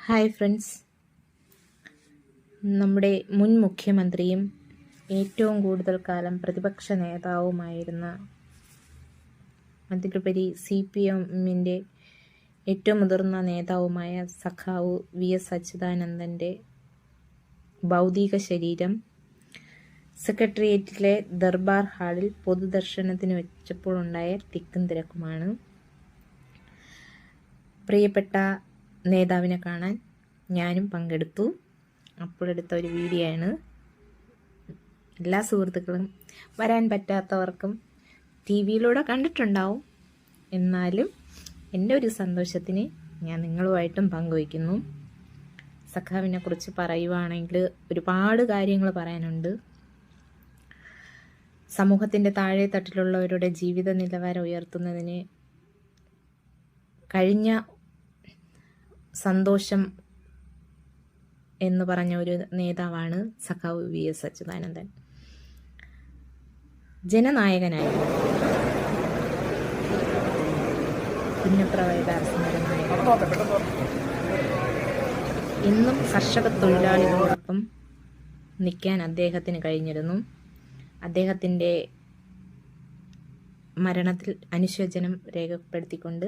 Hi friends, നമ്മുടെ മുൻ മുഖ്യമന്ത്രിയും ഏറ്റവും കൂടുതൽ കാലം പ്രതിപക്ഷ നേതാവുമായിരുന്ന, അതിലുപരി CPM-ന്റെ ഏറ്റവും മുതിർന്ന നേതാവുമായ സഖാവ് VS അച്യുതാനന്ദൻ്റെ ഭൗതിക ശരീരം സെക്രട്ടേറിയറ്റിലെ ദർബാർ ഹാളിൽ പൊതുദർശനത്തിന് വെച്ചപ്പോഴുണ്ടായ തിക്കും തിരക്കുമാണ്. പ്രിയപ്പെട്ട നേതാവിനെ കാണാൻ ഞാനും പങ്കെടുത്തു. അപ്പോഴെടുത്ത ഒരു വീഡിയോ ആണ്. എല്ലാ സുഹൃത്തുക്കളും വരാൻ പറ്റാത്തവർക്കും TV-യിലൂടെ കണ്ടിട്ടുണ്ടാവും. എന്നാലും എൻ്റെ ഒരു സന്തോഷത്തിന് ഞാൻ നിങ്ങളുമായിട്ടും പങ്കുവയ്ക്കുന്നു. സഖാവിനെ കുറിച്ച് പറയുവാണെങ്കിൽ ഒരുപാട് കാര്യങ്ങൾ പറയാനുണ്ട്. സമൂഹത്തിൻ്റെ താഴെ തട്ടിലുള്ളവരുടെ ജീവിത നിലവാരം ഉയർത്തുന്നതിന് കഴിഞ്ഞ സന്തോഷം എന്ന് പറഞ്ഞ ഒരു നേതാവാണ് സഖാവ് VS അച്യുതാനന്ദൻ. ജനനായകനായിരുന്നു, പുന്നപ്ര സമരനായകൻ. ഇന്നും കർഷക തൊഴിലാളികളോടൊപ്പം നിൽക്കാൻ അദ്ദേഹത്തിന് കഴിഞ്ഞിരുന്നു. അദ്ദേഹത്തിൻ്റെ മരണത്തിൽ അനുശോചനം രേഖപ്പെടുത്തിക്കൊണ്ട്